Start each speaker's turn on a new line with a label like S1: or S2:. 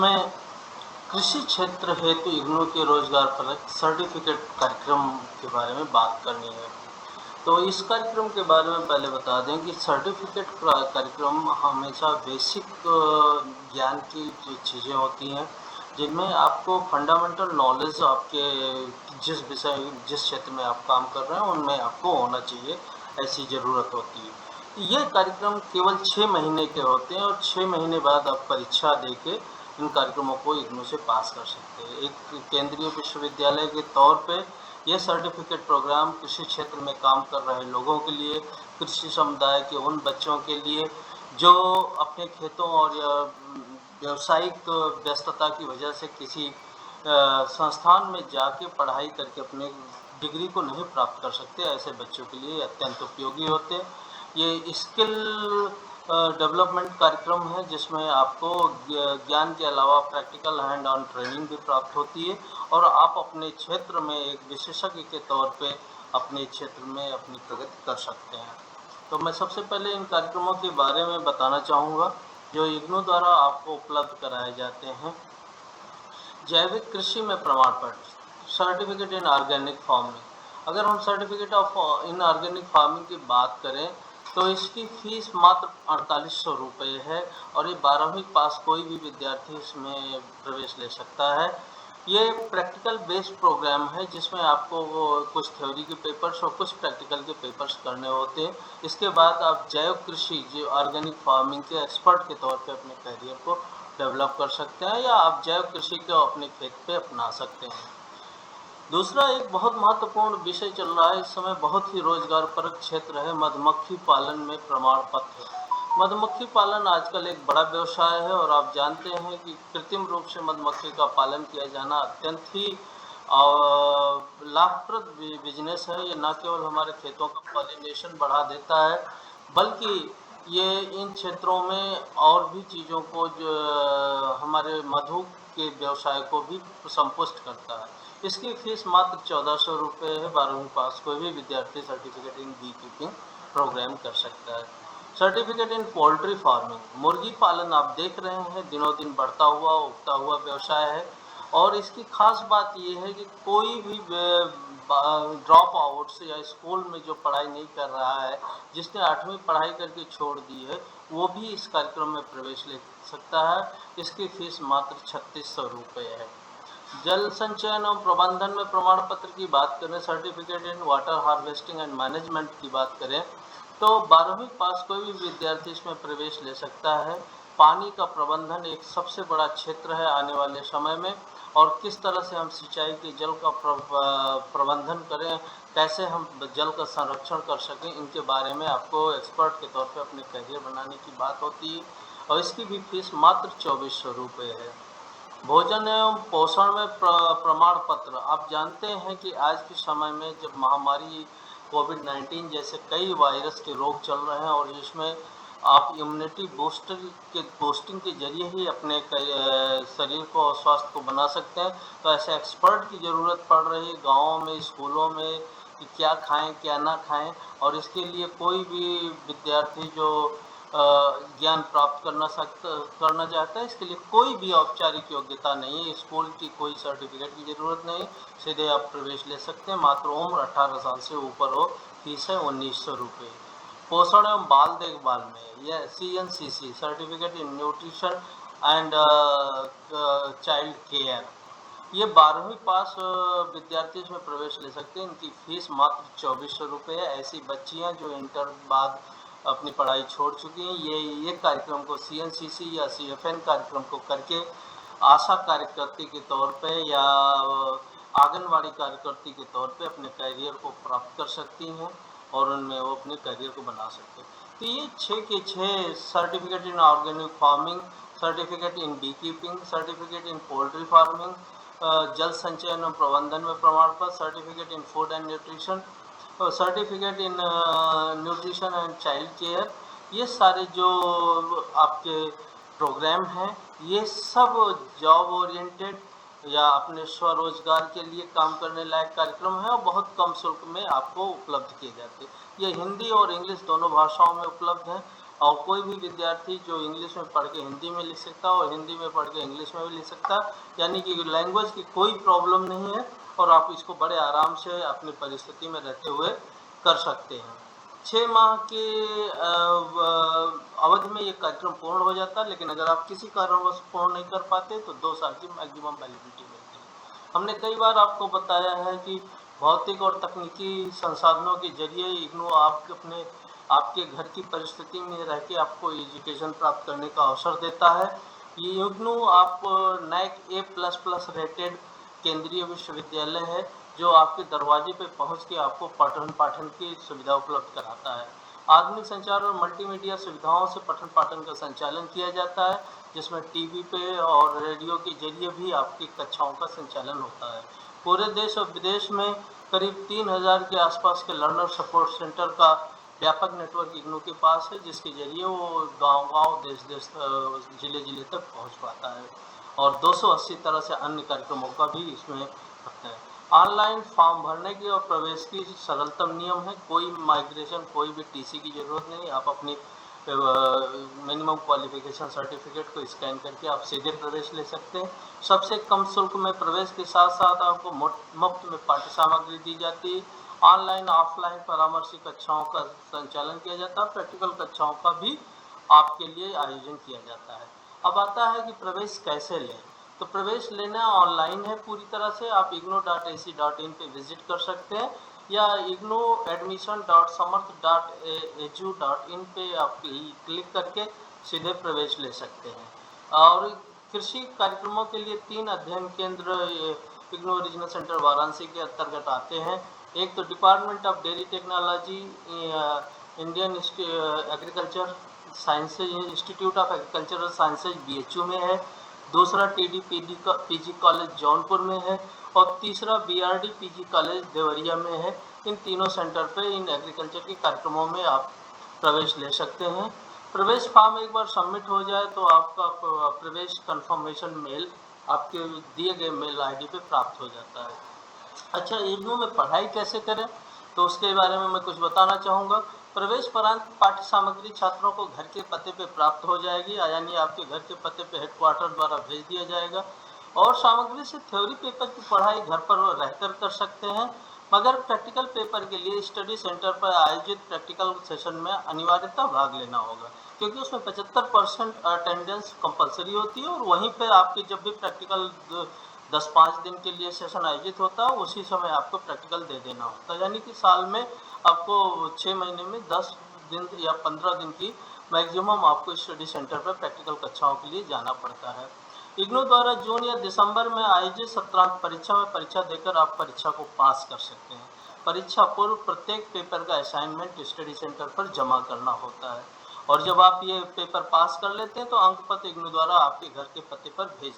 S1: मैं कृषि क्षेत्र हेतु इग्नू के रोजगार परक सर्टिफिकेट कार्यक्रम के बारे में बात करनी है। तो इस कार्यक्रम के बारे में पहले बता दें कि सर्टिफिकेट कार्यक्रम हमेशा बेसिक ज्ञान की जो चीज़ें होती हैं, जिनमें आपको फंडामेंटल नॉलेज आपके जिस क्षेत्र में आप काम कर रहे हैं उनमें आपको होना चाहिए, ऐसी ज़रूरत होती है। ये कार्यक्रम केवल 6 महीने के होते हैं और 6 महीने बाद आप परीक्षा देके इन कार्यक्रमों को इग्नू से पास कर सकते हैं। एक केंद्रीय विश्वविद्यालय के तौर पे यह सर्टिफिकेट प्रोग्राम कृषि क्षेत्र में काम कर रहे लोगों के लिए, कृषि समुदाय के उन बच्चों के लिए जो अपने खेतों और व्यावसायिक व्यस्तता की वजह से किसी संस्थान में जाके पढ़ाई करके अपने डिग्री को नहीं प्राप्त कर सकते, ऐसे बच्चों के लिए अत्यंत उपयोगी होते हैं। ये स्किल डेवलपमेंट कार्यक्रम है जिसमें आपको ज्ञान के अलावा प्रैक्टिकल हैंड ऑन ट्रेनिंग भी प्राप्त होती है और आप अपने क्षेत्र में एक विशेषज्ञ के तौर पे अपने क्षेत्र में अपनी प्रगति कर सकते हैं। तो मैं सबसे पहले इन कार्यक्रमों के बारे में बताना चाहूँगा जो इग्नू द्वारा आपको उपलब्ध कराए जाते हैं। जैविक कृषि में प्रमाण पत्र, सर्टिफिकेट इन ऑर्गेनिक फार्मिंग। अगर हम certificate of in organic farming की बात करें तो इसकी फीस मात्र 4800 रुपये है और ये 12वीं पास कोई भी विद्यार्थी इसमें प्रवेश ले सकता है। ये प्रैक्टिकल बेस्ड प्रोग्राम है जिसमें आपको कुछ थ्योरी के पेपर्स और कुछ प्रैक्टिकल के पेपर्स करने होते हैं। इसके बाद आप जैव कृषि जो ऑर्गेनिक फार्मिंग के एक्सपर्ट के तौर पे अपने करियर को डेवलप कर सकते हैं या आप जैव कृषि को अपने खेत पे अपना सकते हैं। दूसरा एक बहुत महत्वपूर्ण विषय चल रहा है इस समय, बहुत ही रोजगारपरक क्षेत्र है मधुमक्खी पालन में प्रमाण पत्र। मधुमक्खी पालन आजकल एक बड़ा व्यवसाय है और आप जानते हैं कि कृत्रिम रूप से मधुमक्खी का पालन किया जाना अत्यंत ही लाभप्रद बिजनेस है। ये न केवल हमारे खेतों का पॉलिनेशन बढ़ा देता है बल्कि ये इन क्षेत्रों में और भी चीज़ों को जो हमारे मधु के व्यवसाय को भी संपुष्ट करता है। इसकी फीस मात्र 1400 रुपये है। 12वीं पास कोई भी विद्यार्थी certificate in bee keeping programme कर सकता है। सर्टिफिकेट इन पोल्ट्री फार्मिंग, मुर्गी पालन आप देख रहे हैं दिनों दिन बढ़ता हुआ उगता हुआ व्यवसाय है और इसकी खास बात ये है कि कोई भी ड्रॉप आउट्स या स्कूल में जो पढ़ाई नहीं कर रहा है, जिसने 8वीं पढ़ाई करके छोड़ दी है, वो भी इस कार्यक्रम में प्रवेश ले सकता है। इसकी फीस मात्र 3600 रुपये है। जल संचयन और प्रबंधन में प्रमाण पत्र की बात करें, certificate in water harvesting and management की बात करें तो 12वीं पास कोई भी विद्यार्थी इसमें प्रवेश ले सकता है। पानी का प्रबंधन एक सबसे बड़ा क्षेत्र है आने वाले समय में और किस तरह से हम सिंचाई के जल का प्रबंधन करें, कैसे हम जल का संरक्षण कर सकें, इनके बारे में आपको एक्सपर्ट के तौर पे अपने करियर बनाने की बात होती है और इसकी भी फीस मात्र 2400 रुपये है। भोजन एवं पोषण में प्रमाण पत्र, आप जानते हैं कि आज के समय में जब महामारी कोविड-19 जैसे कई वायरस के रोग चल रहे हैं और इसमें आप इम्यूनिटी बूस्टिंग के जरिए ही अपने शरीर को और स्वास्थ्य को बना सकते हैं। तो ऐसे एक्सपर्ट की ज़रूरत पड़ रही है गाँवों में, स्कूलों में कि क्या खाएं क्या ना खाएं और इसके लिए कोई भी विद्यार्थी जो ज्ञान प्राप्त करना चाहता है, इसके लिए कोई भी औपचारिक योग्यता नहीं है, स्कूल की कोई सर्टिफिकेट की ज़रूरत नहीं, सीधे आप प्रवेश ले सकते हैं। मात्र उम्र 18 साल से ऊपर हो, फीस है 1900 रुपये। पोषण एवं बाल देखभाल में यह CNCC certificate in nutrition and child care, ये 12वीं पास विद्यार्थी इसमें प्रवेश ले सकते हैं। इनकी फीस मात्र 2400 रुपये है। ऐसी बच्चियां जो इंटर बाद अपनी पढ़ाई छोड़ चुकी हैं, ये कार्यक्रम को CNCC या CFN कार्यक्रम को करके आशा कार्यकर्ती के तौर पे या आंगनवाड़ी कार्यकर्ती के तौर पे अपने करियर को प्राप्त कर सकती हैं और उनमें वो अपने करियर को बना सकते हैं। तो ये 6 के 6 certificate in organic farming, certificate in bee keeping, certificate in poultry farming, जल संचयन और प्रबंधन में प्रमाण पत्र, certificate in food and nutrition, certificate in nutrition and child care, ये सारे जो आपके प्रोग्राम हैं ये सब जॉब ओरिएंटेड या अपने स्वरोजगार के लिए काम करने लायक कार्यक्रम है और बहुत कम शुल्क में आपको उपलब्ध किए जाते हैं। ये हिंदी और इंग्लिश दोनों भाषाओं में उपलब्ध है। और कोई भी विद्यार्थी जो इंग्लिश में पढ़ के हिंदी में लिख सकता है और हिंदी में पढ़ के इंग्लिश में भी लिख सकता है, यानी कि लैंग्वेज की कोई प्रॉब्लम नहीं है और आप इसको बड़े आराम से अपनी परिस्थिति में रहते हुए कर सकते हैं। 6 माह के अवधि में ये कार्यक्रम पूर्ण हो जाता है, लेकिन अगर आप किसी कारणवश पूर्ण नहीं कर पाते तो 2 साल की मैक्सिमम वैलिडिटी मिलती है। हमने कई बार आपको बताया है कि भौतिक और तकनीकी संसाधनों के जरिए इग्नू आपके घर की परिस्थिति में रह के आपको एजुकेशन प्राप्त करने का अवसर देता है। ये इग्नू आप नैक A++ रेटेड केंद्रीय विश्वविद्यालय है जो आपके दरवाजे पे पहुंच के आपको पठन पाठन की सुविधा उपलब्ध कराता है। आधुनिक संचार और मल्टीमीडिया सुविधाओं से पठन पाठन का संचालन किया जाता है, जिसमें टीवी पे और रेडियो के जरिए भी आपकी कक्षाओं का संचालन होता है। पूरे देश और विदेश में करीब 3000 के आसपास के लर्नर सपोर्ट सेंटर का व्यापक नेटवर्क इग्नू के पास है, जिसके जरिए वो गांव-गांव, देश-देश, जिले-जिले तक पहुंच पाता है और 280 तरह से अन्य कार्यक्रमों का भी इसमें है। ऑनलाइन फॉर्म भरने की और प्रवेश की सरलतम नियम है, कोई माइग्रेशन, कोई भी टीसी की ज़रूरत नहीं। आप अपनी मिनिमम क्वालिफिकेशन सर्टिफिकेट को स्कैन करके आप सीधे प्रवेश ले सकते हैं। सबसे कम शुल्क में प्रवेश के साथ साथ आपको मुफ्त में पाठ्य सामग्री दी जाती है। ऑनलाइन ऑफलाइन परामर्शी कक्षाओं का संचालन किया जाता है, प्रैक्टिकल कक्षाओं का भी आपके लिए आयोजन किया जाता है। अब आता है कि प्रवेश कैसे लें। तो प्रवेश लेना ऑनलाइन है पूरी तरह से। आप ignou.ac.in पे विजिट कर सकते हैं या ignou.admission.samarth.edu.in पे आप क्लिक करके सीधे प्रवेश ले सकते हैं। और कृषि कार्यक्रमों के लिए 3 अध्ययन केंद्र इग्नू रीजनल सेंटर वाराणसी के अंतर्गत आते हैं। एक तो department of dairy technology, Indian agriculture sciences, institute of agricultural sciences BHU में है। दूसरा TD-PG कॉलेज जौनपुर में है और तीसरा BRD PG कॉलेज देवरिया में है। इन तीनों सेंटर पे इन एग्रीकल्चर के कार्यक्रमों में आप प्रवेश ले सकते हैं। प्रवेश फॉर्म एक बार सबमिट हो जाए तो आपका प्रवेश कंफर्मेशन मेल आपके दिए गए मेल ID पे प्राप्त हो जाता है। अच्छा, इग्नू में पढ़ाई कैसे करें, तो उसके बारे में मैं कुछ बताना चाहूँगा। प्रवेश उपरांत पाठ्य सामग्री छात्रों को घर के पते पे प्राप्त हो जाएगी, यानी आपके घर के पते पे हेडक्वार्टर द्वारा भेज दिया जाएगा और सामग्री से थ्योरी पेपर की पढ़ाई घर पर रहकर कर सकते हैं, मगर प्रैक्टिकल पेपर के लिए स्टडी सेंटर पर आयोजित प्रैक्टिकल सेशन में अनिवार्यतः भाग लेना होगा, क्योंकि उसमें 75% अटेंडेंस कंपलसरी होती है और वहीं पर आपकी जब भी प्रैक्टिकल 10-5 दिन के लिए सेशन आयोजित होता है उसी समय आपको प्रैक्टिकल दे देना होता है, यानी कि साल में आपको 6 महीने में 10 दिन या 15 दिन की मैक्सिमम आपको स्टडी सेंटर पर प्रैक्टिकल कक्षाओं के लिए जाना पड़ता है। इग्नू द्वारा जून या दिसंबर में आयोजित सत्रांत परीक्षा में परीक्षा देकर आप परीक्षा को पास कर सकते हैं। परीक्षा पूर्व प्रत्येक पेपर का असाइनमेंट स्टडी सेंटर पर जमा करना होता है और जब आप ये पेपर पास कर लेते हैं तो अंक पत्र इग्नू द्वारा आपके घर के पते पर भेज